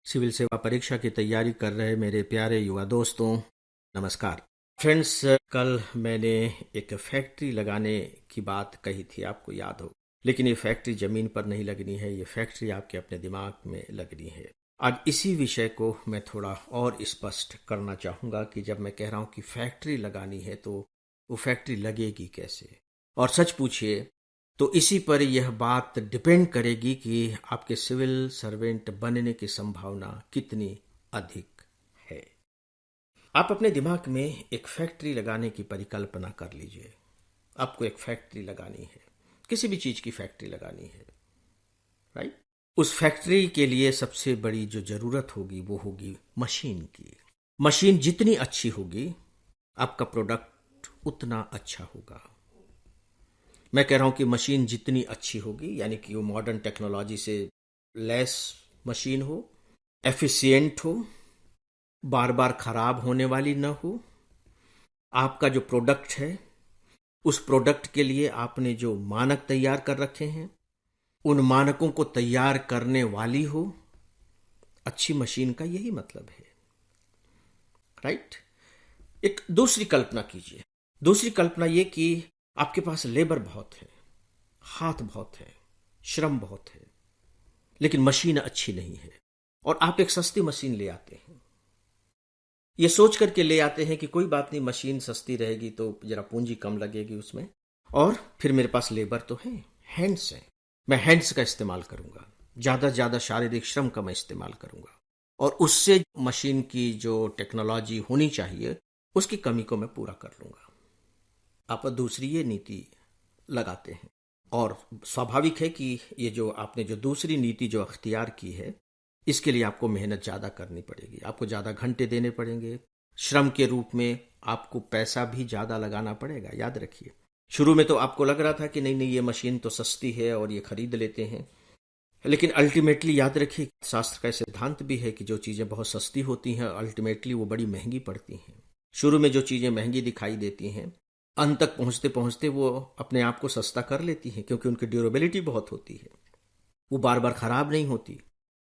Civil सेवा परीक्षा की तैयारी कर रहे मेरे प्यारे युवा दोस्तों, नमस्कार। फ्रेंड्स, कल मैंने एक फैक्ट्री लगाने की बात कही थी, आपको याद हो। लेकिन ये फैक्ट्री जमीन पर नहीं लगनी है, ये फैक्ट्री आपके अपने दिमाग में लगनी है। आज इसी विषय को मैं थोड़ा और स्पष्ट करना चाहूँगा कि जब मैं कह रहा हूँ कि फैक्ट्री लगानी है तो वो फैक्ट्री लगेगी कैसे। और सच पूछिए तो इसी पर यह बात डिपेंड करेगी कि आपके सिविल सर्वेंट बनने की संभावना कितनी अधिक है। आप अपने दिमाग में एक फैक्ट्री लगाने की परिकल्पना कर लीजिए। आपको एक फैक्ट्री लगानी है, किसी भी चीज की फैक्ट्री लगानी है, राइट। उस फैक्ट्री के लिए सबसे बड़ी जो जरूरत होगी वो होगी मशीन की। मशीन जितनी अच्छी होगी आपका प्रोडक्ट उतना अच्छा होगा। मैं कह रहा हूं कि मशीन जितनी अच्छी होगी, यानी कि वो मॉडर्न टेक्नोलॉजी से लेस मशीन हो, एफिशिएंट हो, बार बार खराब होने वाली न हो। आपका जो प्रोडक्ट है उस प्रोडक्ट के लिए आपने जो मानक तैयार कर रखे हैं उन मानकों को तैयार करने वाली हो। अच्छी मशीन का यही मतलब है, राइट। एक दूसरी कल्पना कीजिए। दूसरी कल्पना यह कि आपके पास लेबर बहुत है, हाथ बहुत है, श्रम बहुत है, लेकिन मशीन अच्छी नहीं है। और आप एक सस्ती मशीन ले आते हैं, ये सोच करके ले आते हैं कि कोई बात नहीं, मशीन सस्ती रहेगी तो जरा पूंजी कम लगेगी उसमें, और फिर मेरे पास लेबर तो है, हैंड्स है, मैं हैंड्स का इस्तेमाल करूंगा, ज्यादा से ज्यादा शारीरिक श्रम का मैं इस्तेमाल करूंगा, और उससे मशीन की जो टेक्नोलॉजी होनी चाहिए उसकी कमी को मैं पूरा कर लूंगा। आप दूसरी ये नीति लगाते हैं, और स्वाभाविक है कि ये जो आपने जो दूसरी नीति जो अख्तियार की है इसके लिए आपको मेहनत ज़्यादा करनी पड़ेगी, आपको ज़्यादा घंटे देने पड़ेंगे, श्रम के रूप में आपको पैसा भी ज़्यादा लगाना पड़ेगा। याद रखिए, शुरू में तो आपको लग रहा था कि नहीं नहीं ये मशीन तो सस्ती है और ये खरीद लेते हैं, लेकिन अल्टीमेटली याद रखिए, शास्त्र का सिद्धांत भी है कि जो चीज़ें बहुत सस्ती होती हैं अल्टीमेटली वो बड़ी महंगी पड़ती हैं। शुरू में जो चीज़ें महंगी दिखाई देती हैं अंत तक पहुंचते पहुंचते वो अपने आप को सस्ता कर लेती हैं, क्योंकि उनकी ड्यूरेबिलिटी बहुत होती है, वो बार बार खराब नहीं होती,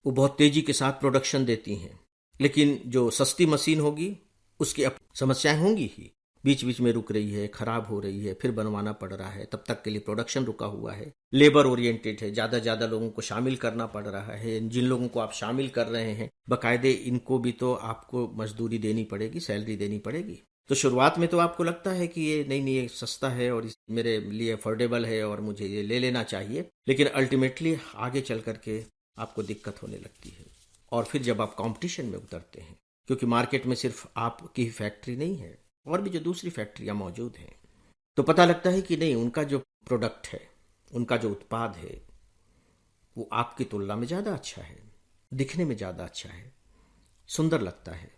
वो बहुत तेजी के साथ प्रोडक्शन देती हैं। लेकिन जो सस्ती मशीन होगी उसकी अब समस्याएं होंगी ही, बीच बीच में रुक रही है, खराब हो रही है, फिर बनवाना पड़ रहा है, तब तक के लिए प्रोडक्शन रुका हुआ है, लेबर ओरिएंटेड है, ज्यादा लोगों को शामिल करना पड़ रहा है। जिन लोगों को आप शामिल कर रहे हैं बाकायदे इनको भी तो आपको मजदूरी देनी पड़ेगी, सैलरी देनी पड़ेगी। तो शुरुआत में तो आपको लगता है कि ये नहीं नहीं ये सस्ता है और मेरे लिए अफोर्डेबल है और मुझे ये ले लेना चाहिए, लेकिन अल्टीमेटली आगे चल करके आपको दिक्कत होने लगती है। और फिर जब आप कंपटीशन में उतरते हैं, क्योंकि मार्केट में सिर्फ आपकी ही फैक्ट्री नहीं है और भी जो दूसरी फैक्ट्रियां मौजूद हैं, तो पता लगता है कि नहीं, उनका जो प्रोडक्ट है, उनका जो उत्पाद है वो आपकी तुलना में ज़्यादा अच्छा है, दिखने में ज़्यादा अच्छा है, सुंदर लगता है,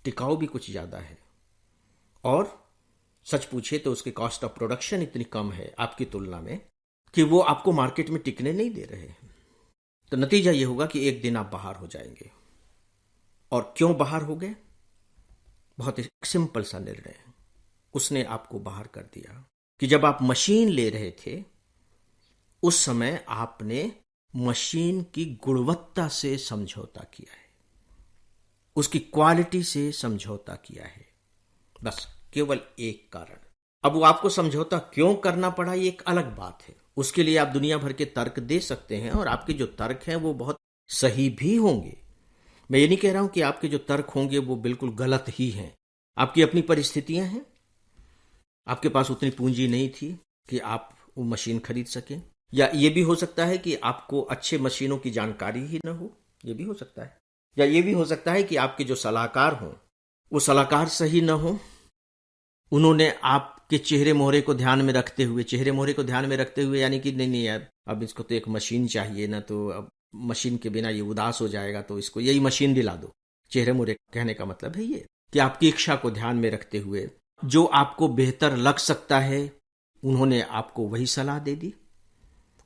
टिकाऊ भी कुछ ज़्यादा है, और सच पूछे तो उसकी कॉस्ट ऑफ प्रोडक्शन इतनी कम है आपकी तुलना में कि वो आपको मार्केट में टिकने नहीं दे रहे हैं। तो नतीजा ये होगा कि एक दिन आप बाहर हो जाएंगे। और क्यों बाहर हो गए? बहुत ही सिंपल सा निर्णय उसने आपको बाहर कर दिया कि जब आप मशीन ले रहे थे उस समय आपने मशीन की गुणवत्ता से समझौता किया है, उसकी क्वालिटी से समझौता किया है, बस केवल एक कारण। अब वो आपको समझौता क्यों करना पड़ा ये एक अलग बात है, उसके लिए आप दुनिया भर के तर्क दे सकते हैं और आपके जो तर्क हैं वो बहुत सही भी होंगे। मैं ये नहीं कह रहा हूं कि आपके जो तर्क होंगे वो बिल्कुल गलत ही हैं। आपकी अपनी परिस्थितियां हैं, आपके पास उतनी पूंजी नहीं थी कि आप वो मशीन खरीद सकें, या ये भी हो सकता है कि आपको अच्छे मशीनों की जानकारी ही ना हो, ये भी हो सकता है, या ये भी हो सकता है कि आपके जो सलाहकार हों वो सलाहकार सही ना हो, उन्होंने आपके चेहरे मोहरे को ध्यान में रखते हुए यानी कि नहीं नहीं यार अब इसको तो एक मशीन चाहिए ना, तो अब मशीन के बिना ये उदास हो जाएगा तो इसको यही मशीन दिला दो। चेहरे मोहरे कहने का मतलब है ये कि आपकी इच्छा को ध्यान में रखते हुए जो आपको बेहतर लग सकता है उन्होंने आपको वही सलाह दे दी,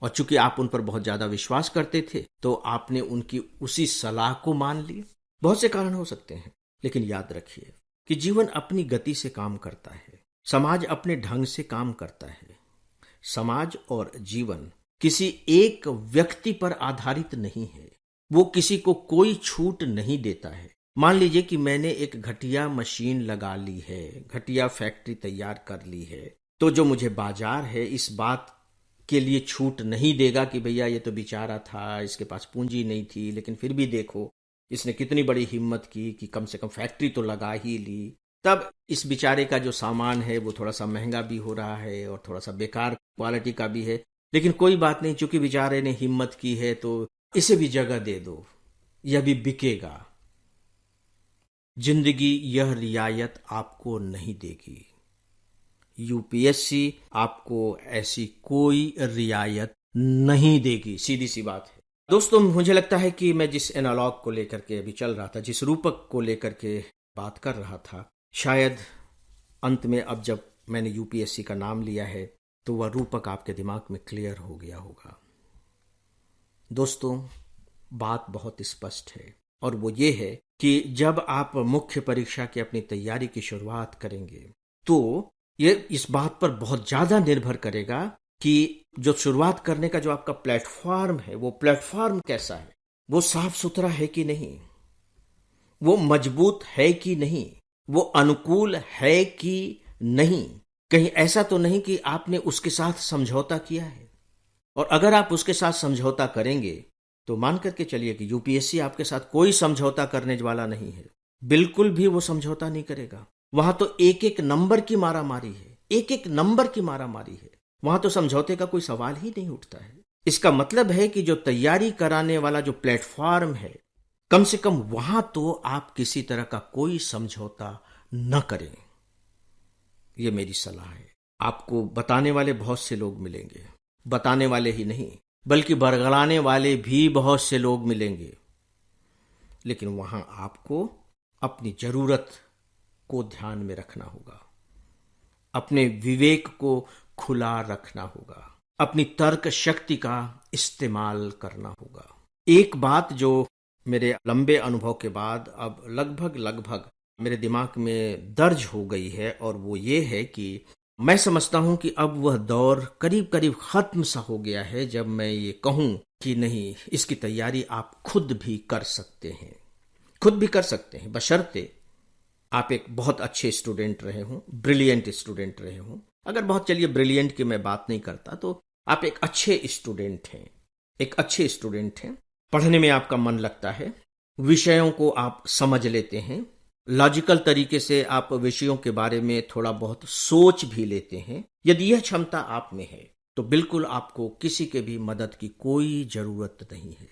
और चूंकि आप उन पर बहुत ज्यादा विश्वास करते थे तो आपने उनकी उसी सलाह को मान लिया। बहुत से कारण हो सकते हैं, लेकिन याद रखिए कि जीवन अपनी गति से काम करता है, समाज अपने ढंग से काम करता है। समाज और जीवन किसी एक व्यक्ति पर आधारित नहीं है, वो किसी को कोई छूट नहीं देता है। मान लीजिए कि मैंने एक घटिया मशीन लगा ली है, घटिया फैक्ट्री तैयार कर ली है, तो जो मुझे बाजार है इस बात के लिए छूट नहीं देगा कि भैया ये तो बेचारा था, इसके पास पूंजी नहीं थी, लेकिन फिर भी देखो इसने कितनी बड़ी हिम्मत की कि कम से कम फैक्ट्री तो लगा ही ली। तब इस बेचारे का जो सामान है वो थोड़ा सा महंगा भी हो रहा है और थोड़ा सा बेकार क्वालिटी का भी है, लेकिन कोई बात नहीं, चूंकि बेचारे ने हिम्मत की है तो इसे भी जगह दे दो, यह भी बिकेगा। जिंदगी यह रियायत आपको नहीं देगी। यूपीएससी आपको ऐसी कोई रियायत नहीं देगी, सीधी सी बात है। दोस्तों, मुझे लगता है कि मैं जिस एनालॉग को लेकर के अभी चल रहा था, जिस रूपक को लेकर के बात कर रहा था, शायद अंत में अब जब मैंने यूपीएससी का नाम लिया है तो वह रूपक आपके दिमाग में क्लियर हो गया होगा। दोस्तों, बात बहुत स्पष्ट है और वो ये है कि जब आप मुख्य परीक्षा की अपनी तैयारी की शुरुआत करेंगे तो ये इस बात पर बहुत ज्यादा निर्भर करेगा कि जो शुरुआत करने का जो आपका प्लेटफॉर्म है, वो प्लेटफॉर्म कैसा है, वो साफ सुथरा है कि नहीं, वो मजबूत है कि नहीं, वो अनुकूल है कि नहीं। कहीं ऐसा तो नहीं कि आपने उसके साथ समझौता किया है, और अगर आप उसके साथ समझौता करेंगे तो मान करके चलिए कि यूपीएससी आपके साथ कोई समझौता करने वाला नहीं है, बिल्कुल भी वो समझौता नहीं करेगा। वहां तो एक एक नंबर की मारामारी है, एक एक नंबर की मारामारी है, वहां तो समझौते का कोई सवाल ही नहीं उठता है। इसका मतलब है कि जो तैयारी कराने वाला जो प्लेटफॉर्म है, कम से कम वहां तो आप किसी तरह का कोई समझौता न करें। यह मेरी सलाह है। आपको बताने वाले बहुत से लोग मिलेंगे, बताने वाले ही नहीं बल्कि बरगलाने वाले भी बहुत से लोग मिलेंगे, लेकिन वहां आपको अपनी जरूरत को ध्यान में रखना होगा, अपने विवेक को खुला रखना होगा, अपनी तर्क शक्ति का इस्तेमाल करना होगा। एक बात जो मेरे लंबे अनुभव के बाद अब लगभग मेरे दिमाग में दर्ज हो गई है, और वो ये है कि मैं समझता हूं कि अब वह दौर करीब करीब खत्म सा हो गया है जब मैं ये कहूं कि नहीं, इसकी तैयारी आप खुद भी कर सकते हैं, खुद भी कर सकते हैं, बशर्ते आप एक बहुत अच्छे स्टूडेंट रहे हों, ब्रिलियंट स्टूडेंट रहे हों। अगर बहुत, चलिए ब्रिलियंट की मैं बात नहीं करता, तो आप एक अच्छे स्टूडेंट हैं, एक अच्छे स्टूडेंट हैं, पढ़ने में आपका मन लगता है, विषयों को आप समझ लेते हैं, लॉजिकल तरीके से आप विषयों के बारे में थोड़ा बहुत सोच भी लेते हैं। यदि यह क्षमता आप में है तो बिल्कुल आपको किसी के भी मदद की कोई जरूरत नहीं है।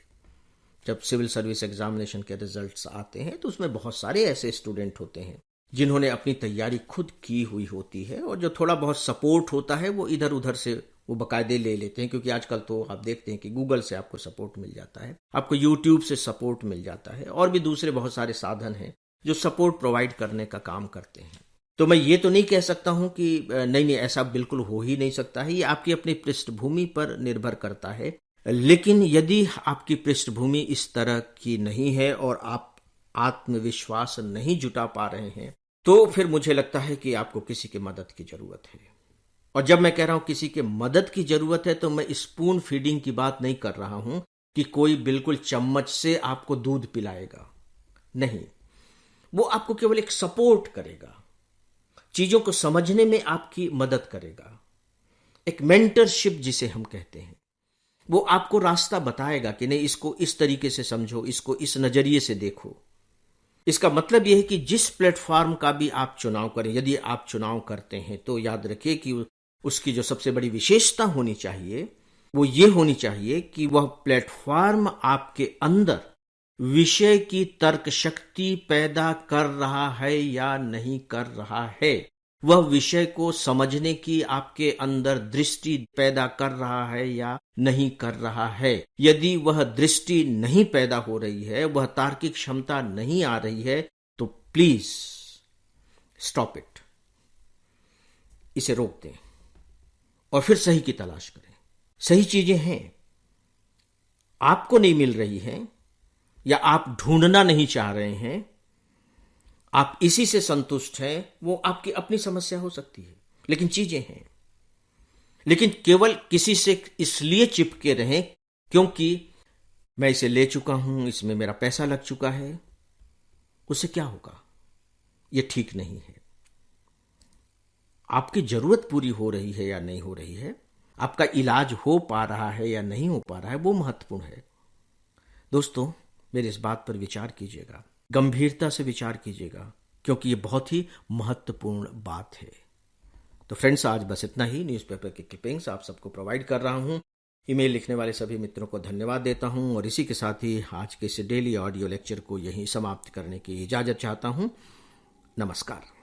जब सिविल सर्विस एग्जामिनेशन के रिजल्ट्स आते हैं तो उसमें बहुत सारे ऐसे स्टूडेंट होते हैं जिन्होंने अपनी तैयारी खुद की हुई होती है, और जो थोड़ा बहुत सपोर्ट होता है वो इधर उधर से वो बाकायदे ले लेते हैं, क्योंकि आजकल तो आप देखते हैं कि गूगल से आपको सपोर्ट मिल जाता है, आपको यूट्यूब से सपोर्ट मिल जाता है, और भी दूसरे बहुत सारे साधन हैं जो सपोर्ट प्रोवाइड करने का काम करते हैं। तो मैं ये तो नहीं कह सकता हूं कि नहीं ऐसा बिल्कुल हो ही नहीं सकता है, ये आपकी अपनी पृष्ठभूमि पर निर्भर करता है। लेकिन यदि आपकी पृष्ठभूमि इस तरह की नहीं है और आप आत्मविश्वास नहीं जुटा पा रहे हैं, तो फिर मुझे लगता है कि आपको किसी की मदद की जरूरत है। और जब मैं कह रहा हूं किसी के मदद की जरूरत है, तो मैं स्पून फीडिंग की बात नहीं कर रहा हूं कि कोई बिल्कुल चम्मच से आपको दूध पिलाएगा, नहीं, वो आपको केवल एक सपोर्ट करेगा, चीजों को समझने में आपकी मदद करेगा, एक मेंटरशिप जिसे हम कहते हैं, वो आपको रास्ता बताएगा कि नहीं, इसको इस तरीके से समझो, इसको इस नजरिए से देखो। इसका मतलब यह है कि जिस प्लेटफॉर्म का भी आप चुनाव करें, यदि आप चुनाव करते हैं तो याद रखिए कि उसकी जो सबसे बड़ी विशेषता होनी चाहिए वो ये होनी चाहिए कि वह प्लेटफॉर्म आपके अंदर विषय की तर्क शक्ति पैदा कर रहा है या नहीं कर रहा है, वह विषय को समझने की आपके अंदर दृष्टि पैदा कर रहा है या नहीं कर रहा है। यदि वह दृष्टि नहीं पैदा हो रही है, वह तार्किक क्षमता नहीं आ रही है, तो प्लीज स्टॉप इट, इसे रोक दें और फिर सही की तलाश करें। सही चीजें हैं, आपको नहीं मिल रही हैं या आप ढूंढना नहीं चाह रहे हैं, आप इसी से संतुष्ट हैं, वो आपकी अपनी समस्या हो सकती है, लेकिन चीजें हैं। लेकिन केवल किसी से इसलिए चिपके रहें क्योंकि मैं इसे ले चुका हूं, इसमें मेरा पैसा लग चुका है, उससे क्या होगा? ये ठीक नहीं है। आपकी जरूरत पूरी हो रही है या नहीं हो रही है, आपका इलाज हो पा रहा है या नहीं हो पा रहा है, वो महत्वपूर्ण है। दोस्तों, मेरी इस बात पर विचार कीजिएगा, गंभीरता से विचार कीजिएगा, क्योंकि ये बहुत ही महत्वपूर्ण बात है। तो फ्रेंड्स, आज बस इतना ही। न्यूज़पेपर की क्लिपिंग्स आप सबको प्रोवाइड कर रहा हूं। ईमेल लिखने वाले सभी मित्रों को धन्यवाद देता हूं और इसी के साथ ही आज के इस डेली ऑडियो लेक्चर को यहीं समाप्त करने की इजाजत चाहता हूं। नमस्कार।